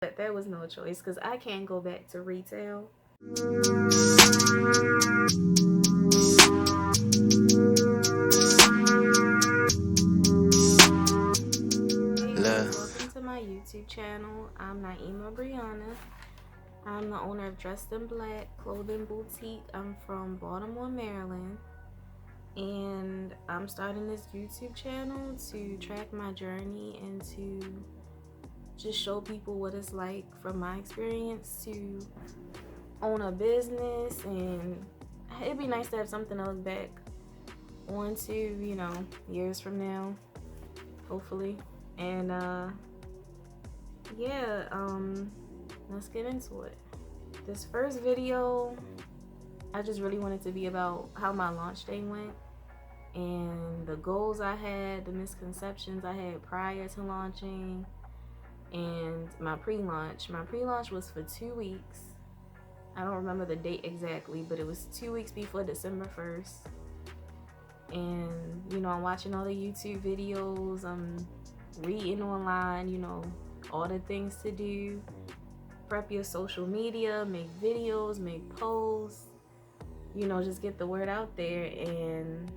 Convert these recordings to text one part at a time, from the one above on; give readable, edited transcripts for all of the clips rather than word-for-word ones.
But there was no choice because I can't go back to retail. Welcome to my YouTube channel. I'm Naima Brianna. I'm the owner of Dressed in Black Clothing Boutique. I'm from Baltimore, Maryland. And I'm starting this YouTube channel to track my journey and to just show people what it's like from my experience to own a business. And it'd be nice to have something to look back on to, you know, years from now, hopefully. And yeah, let's get into it. This first video, I just really wanted to be about how my launch day went and the goals I had, the misconceptions I had prior to launching, and my pre-launch. My pre-launch was for 2 weeks. I don't remember the date exactly, but it was 2 weeks before December 1st. And, you know, I'm watching all the YouTube videos, I'm reading online, you know, all the things to do. Prep your social media, make videos, make posts, you know, just get the word out there. And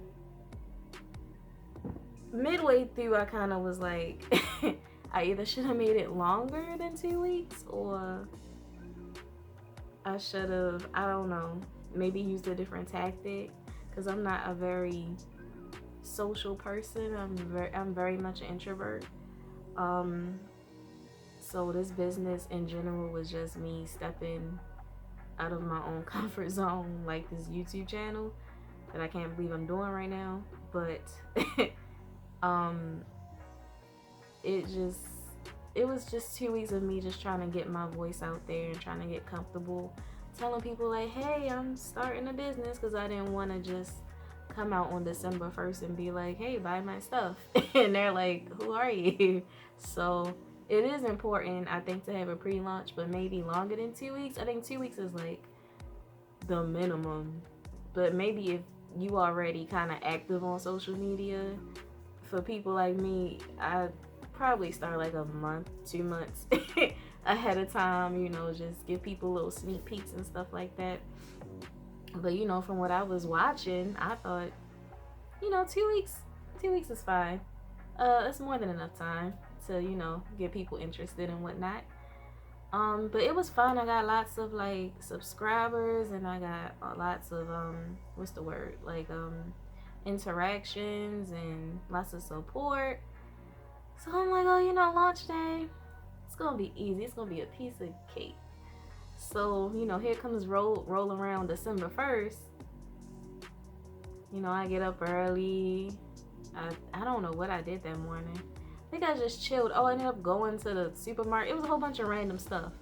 midway through, I kind of was like, I either should have made it longer than 2 weeks, or I should have, I don't know, maybe used a different tactic, because I'm not a very social person. I'm very much an introvert. So this business in general was just me stepping out of my own comfort zone, like this YouTube channel that I can't believe I'm doing right now. But it was just 2 weeks of me just trying to get my voice out there and trying to get comfortable telling people like, hey, I'm starting a business, because I didn't want to just come out on December 1st and be like, hey, buy my stuff. And they're like, who are you? So it is important, I think, to have a pre-launch, but maybe longer than 2 weeks. I think 2 weeks is like the minimum. But maybe if you already kind of active on social media, for people like me, I probably start like a month, 2 months ahead of time, you know, just give people little sneak peeks and stuff like that. But, you know, from what I was watching, I thought, you know, 2 weeks is fine. It's more than enough time to, you know, get people interested and whatnot. But it was fun. I got lots of like subscribers, and I got lots of what's the word, like interactions and lots of support. So I'm like, oh, you know, launch day, it's gonna be easy. It's gonna be a piece of cake. So, you know, here comes roll around December 1st. You know, I get up early. I don't know what I did that morning. I think I just chilled. Oh, I ended up going to the supermarket. It was a whole bunch of random stuff.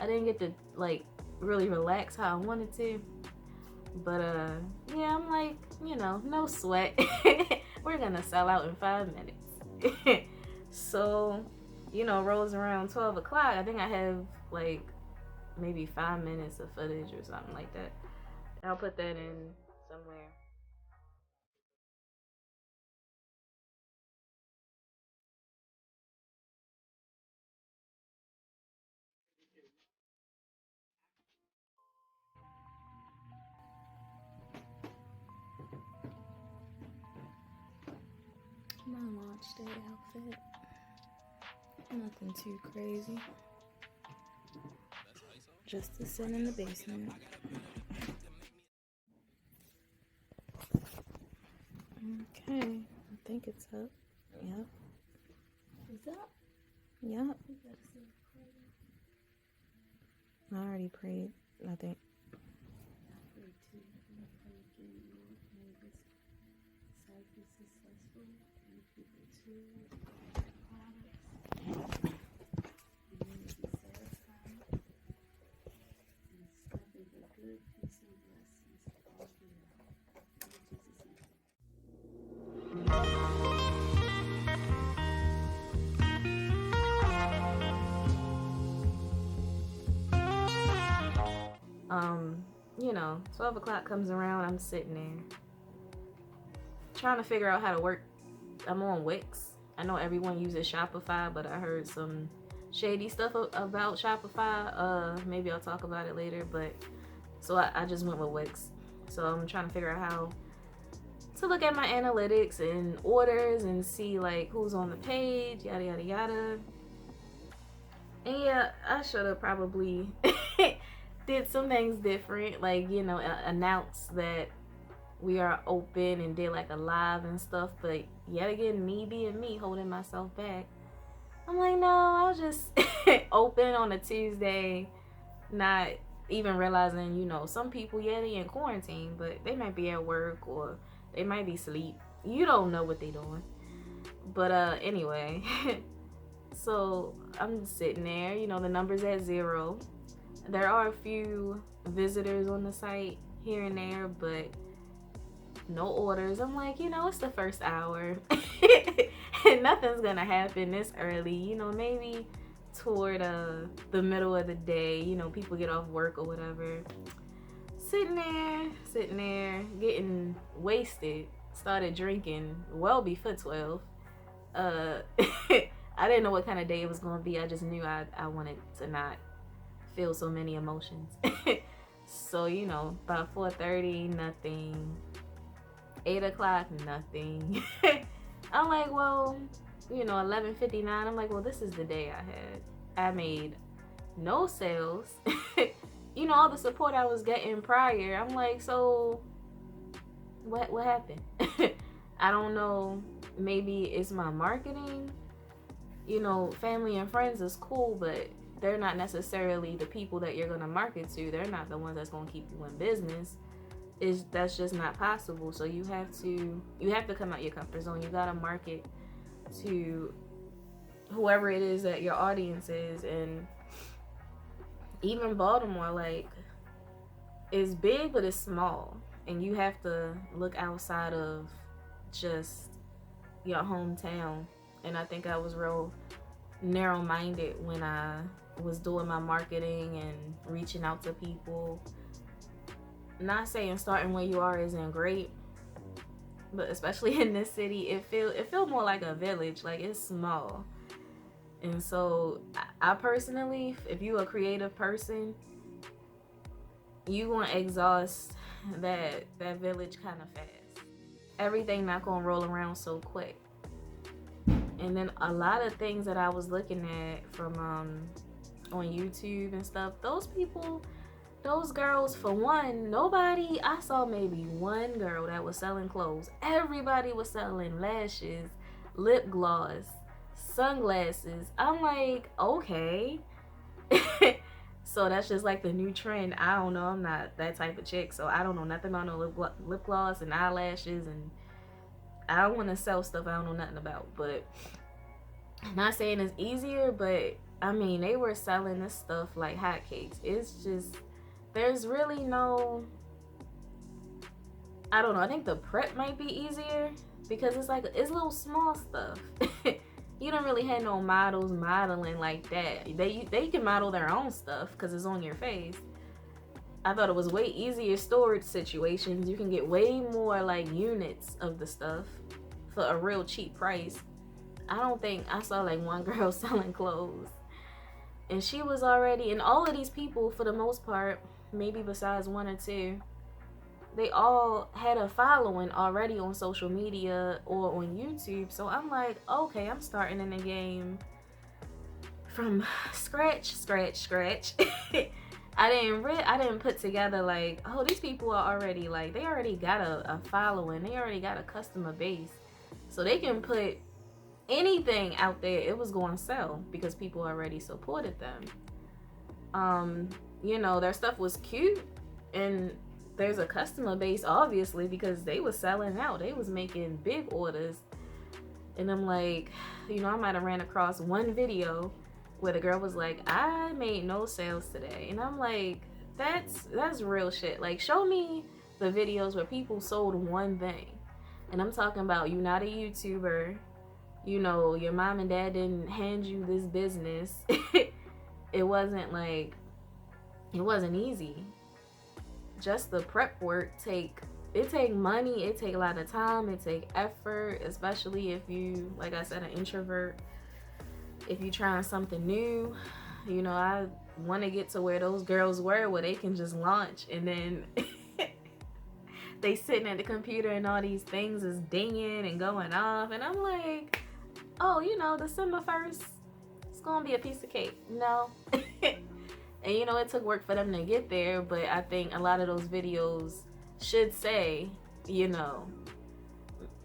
I didn't get to like really relax how I wanted to. But yeah, I'm like, you know, no sweat. We're gonna sell out in 5 minutes. So, you know, rolls around 12 o'clock. I think I have like maybe 5 minutes of footage or something like that. I'll put that in somewhere. My launch day outfit. Nothing too crazy. Just to sit in the basement. Okay, I think it's up. Yep. It's up? Yep. I already prayed, I think. You know, 12 o'clock comes around, I'm sitting there trying to figure out how to work. I'm on Wix. I know everyone uses Shopify, but I heard some shady stuff about Shopify. Maybe I'll talk about it later, but so I just went with Wix. So I'm trying to figure out how to look at my analytics and orders and see like who's on the page, yada yada yada. And yeah, I should have probably did some things different, like, you know, announce that we are open and did like a live and stuff. But yet again, me being me, holding myself back, I'm like, no, I'll just open on a Tuesday, not even realizing, you know, some people, yeah, they in quarantine, but they might be at work or they might be asleep. You don't know what they doing. But anyway, so I'm sitting there, you know, the number's at 0. There are a few visitors on the site here and there, but no orders. I'm like, you know, it's the first hour. And nothing's gonna happen this early. You know, maybe toward the middle of the day, you know, people get off work or whatever. Sitting there, getting wasted. Started drinking well before 12. I didn't know what kind of day it was gonna be. I just knew I wanted to not feel so many emotions. So, you know, by 4:30, nothing. 8 o'clock, nothing. I'm like, well, you know, 11:59. I'm like, well, this is the day I had. I made no sales. You know, all the support I was getting prior. I'm like, so what happened? I don't know. Maybe it's my marketing. You know, family and friends is cool, but they're not necessarily the people that you're gonna market to. They're not the ones that's gonna keep you in business. That's just not possible. So you have to come out your comfort zone. You gotta market to whoever it is that your audience is. And even Baltimore, like, is big but it's small, and you have to look outside of just your hometown. And I think I was real narrow-minded when I was doing my marketing and reaching out to people. Not saying starting where you are isn't great, but especially in this city, it feel more like a village. Like, it's small. And so I personally, if you're a creative person, you want to exhaust that village kind of fast. Everything not gonna roll around so quick. And then a lot of things that I was looking at from on YouTube and stuff, those people, those girls, for one, I saw maybe one girl that was selling clothes. Everybody was selling lashes, lip gloss, sunglasses. I'm like, okay. So that's just like the new trend. I don't know. I'm not that type of chick, so I don't know nothing about no lip gloss and eyelashes, and I don't want to sell stuff I don't know nothing about. But I'm not saying it's easier, but I mean, they were selling this stuff like hotcakes. It's just, there's really no, I don't know. I think the prep might be easier because it's like, it's little small stuff. You don't really have no models modeling like that. They can model their own stuff because it's on your face. I thought it was way easier storage situations. You can get way more like units of the stuff for a real cheap price. I don't think I saw like one girl selling clothes. And she was already, and all of these people, for the most part, maybe besides one or two, they all had a following already on social media or on YouTube. So I'm like, okay, I'm starting in the game from scratch. I didn't put together like, oh, these people are already like, they already got a following, they already got a customer base, so they can put anything out there, it was going to sell because people already supported them. You know, their stuff was cute, and there's a customer base obviously because they was selling out, they was making big orders. And I'm like, you know, I might have ran across one video where the girl was like, I made no sales today. And I'm like, that's real shit. Like, show me the videos where people sold one thing. And I'm talking about, you're not a YouTuber, you know, your mom and dad didn't hand you this business. It wasn't easy. Just the prep work take money, it take a lot of time, it take effort, especially if you, like I said, an introvert. if you're trying something new, you know, I want to get to where those girls were, where they can just launch and then they sitting at the computer and all these things is dinging and going off, and I'm like, oh, you know, December 1st, it's gonna be a piece of cake. No. And you know, it took work for them to get there, but I think a lot of those videos should say, you know,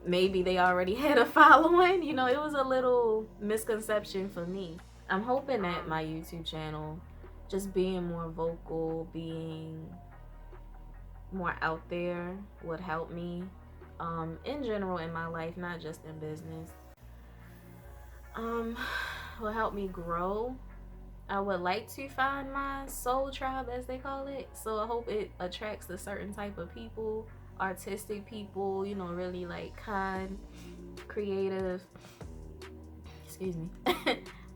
maybe they already had a following. You know, it was a little misconception for me. I'm hoping that my YouTube channel, just being more vocal, being more out there, would help me in general in my life, not just in business. Will help me grow. I would like to find my soul tribe, as they call it. So I hope it attracts a certain type of people, artistic people, you know, really like kind, creative, excuse me,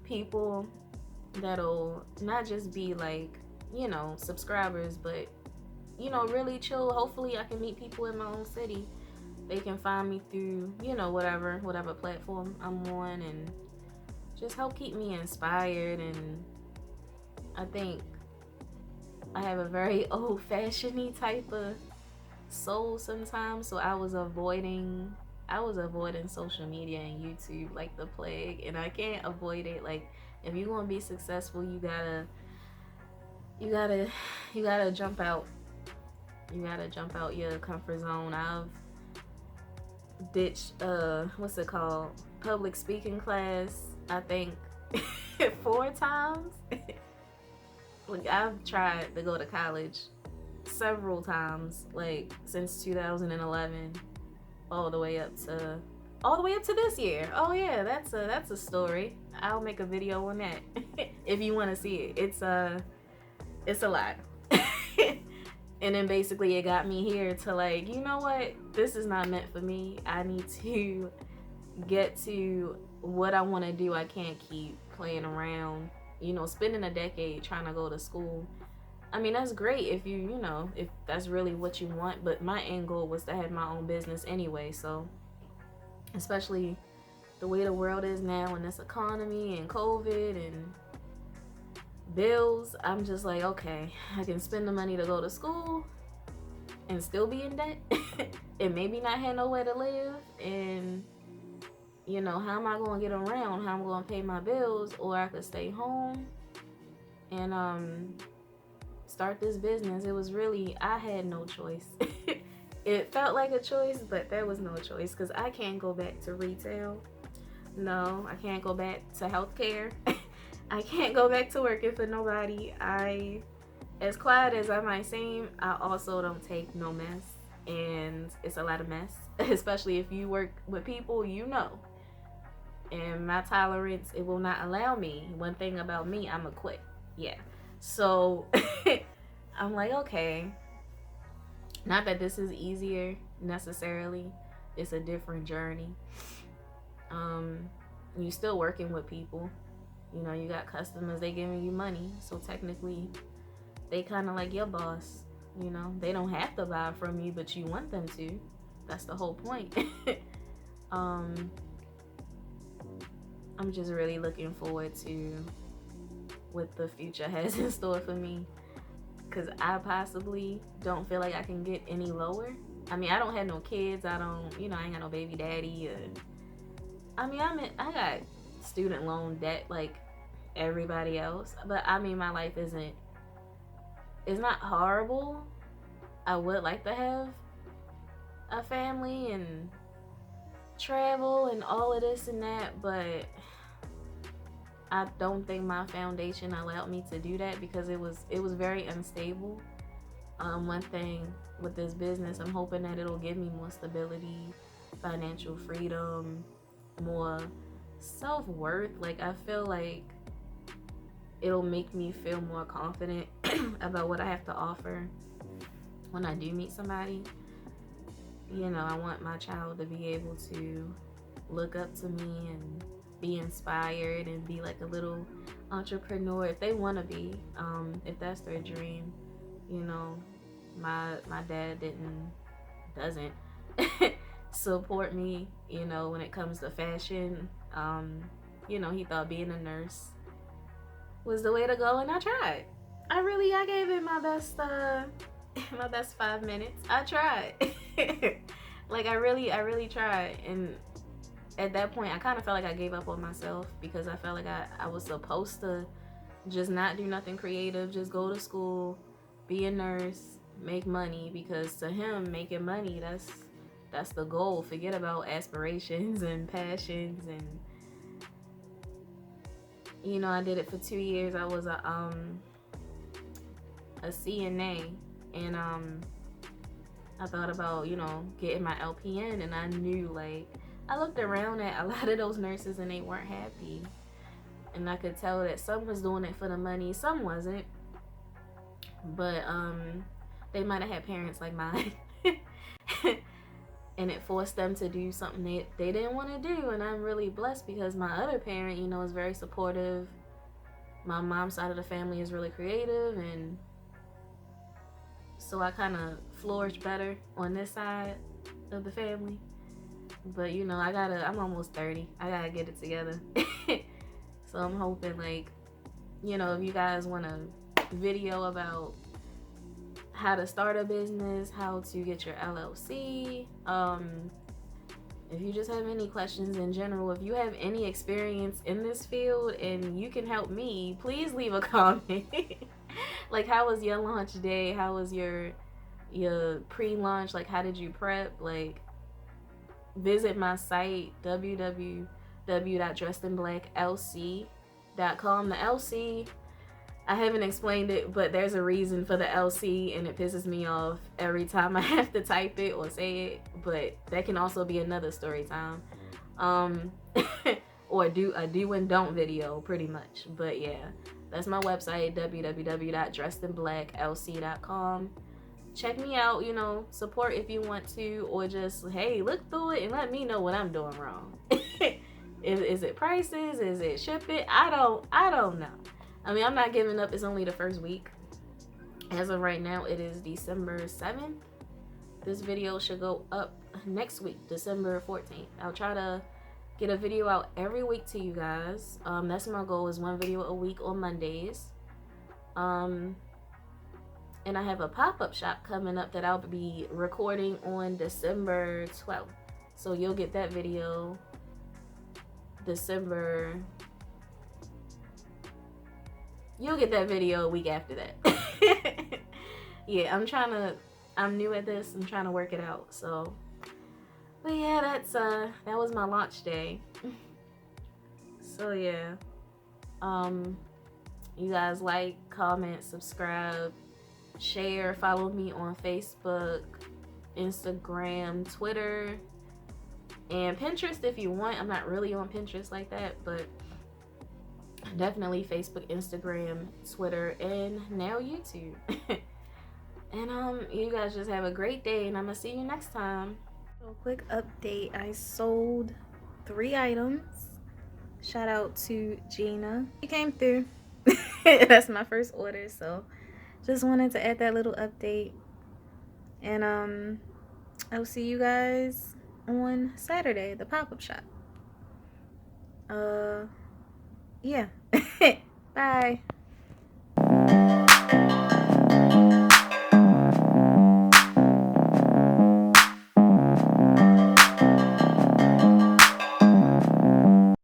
people that'll not just be like, you know, subscribers, but, you know, really chill. Hopefully I can meet people in my own city. They can find me through, you know, whatever platform I'm on, and just help keep me inspired. And I think I have a very old-fashioned type of soul sometimes, so I was avoiding social media and YouTube like the plague, and I can't avoid it. Like, if you're gonna be successful, you gotta jump out. You gotta jump out your comfort zone. I've ditched what's it called, public speaking class, I think 4 times. Like, I've tried to go to college several times, like since 2011, all the way up to this year. Oh yeah, that's a story. I'll make a video on that if you want to see it. It's a lot. And then basically it got me here to, like, you know what, this is not meant for me. I need to get to what I want to do. I can't keep playing around, you know, spending a decade trying to go to school. I mean, that's great if you know, if that's really what you want, but my end goal was to have my own business anyway. So especially the way the world is now, and this economy and COVID and bills, I'm just like, okay, I can spend the money to go to school and still be in debt and maybe not have nowhere to live. And, you know, how am I going to get around? How am I going to pay my bills? Or I could stay home and start this business. It was really, I had no choice. It felt like a choice, but there was no choice, because I can't go back to retail. No, I can't go back to healthcare. I can't go back to working for nobody. As quiet as I might seem, I also don't take no mess. And it's a lot of mess, especially if you work with people, you know. And my tolerance, it will not allow me. One thing about me, I'm a quit. Yeah. So I'm like, okay. Not that this is easier necessarily. It's a different journey. You're still working with people. You know, you got customers, they giving you money. So technically, they kind of like your boss. You know, they don't have to buy from you, but you want them to. That's the whole point. I'm just really looking forward to what the future has in store for me, because I possibly don't feel like I can get any lower. I mean, I don't have no kids. I ain't got no baby daddy. I got student loan debt like everybody else, but I mean, my life it's not horrible. I would like to have a family and travel and all of this and that, but I don't think my foundation allowed me to do that, because it was very unstable. One thing with this business, I'm hoping that it'll give me more stability, financial freedom, more self-worth. Like, I feel like it'll make me feel more confident about what I have to offer when I do meet somebody. You know, I want my child to be able to look up to me and be inspired and be like a little entrepreneur if they want to be, if that's their dream. You know, my dad doesn't support me, you know, when it comes to fashion. he thought being a nurse was the way to go, and I tried. I gave it my best my best 5 minutes. I tried. Like I really tried, and at that point I kind of felt like I gave up on myself because I felt like I was supposed to just not do nothing creative, just go to school, be a nurse, make money, because to him making money, that's the goal. Forget about aspirations and passions. And I did it for 2 years. I was a CNA, and I thought about getting my LPN, and I knew, like, I looked around at a lot of those nurses and they weren't happy, and I could tell that some was doing it for the money, some wasn't, but they might have had parents like mine and it forced them to do something they didn't want to do. And I'm really blessed because my other parent is very supportive. My mom's side of the family is really creative, and so I kind of flourished better on this side of the family. But I'm almost 30. I gotta get it together. So I'm hoping, like, if you guys want a video about how to start a business, how to get your LLC, if you just have any questions in general, if you have any experience in this field and you can help me, please leave a comment. Like, how was your launch day? How was your pre-launch? Like, how did you prep? Like, visit my site, www.dressedinblacklc.com. The LC, I haven't explained it, but there's a reason for the LC, and it pisses me off every time I have to type it or say it, but that can also be another story time. Or do a do and don't video, pretty much. But yeah, that's my website, www.dressedinblacklc.com. Check me out, support if you want to, or just, hey, look through it and let me know what I'm doing wrong. Is it prices? Is it shipping? I don't know. I mean, I'm not giving up. It's only the first week. As of right now, it is December 7th. This video should go up next week, December 14th. I'll try to get a video out every week to you guys. That's my goal, is one video a week on Mondays. And I have a pop-up shop coming up that I'll be recording on December 12th. So you'll get that video You'll get that video a week after that. Yeah, I'm new at this. I'm trying to work it out. So, but yeah, that was my launch day. So yeah, you guys like, comment, subscribe, share, follow me on Facebook, Instagram, Twitter, and Pinterest if you want. I'm not really on Pinterest like that, but definitely Facebook, Instagram, Twitter, and now YouTube. And you guys just have a great day, and I'm gonna see you next time. So, quick update, I sold 3 items. Shout out to Gina, she came through. That's my first order, so just wanted to add that little update. And I'll see you guys on Saturday, the pop-up shop. Yeah. Bye.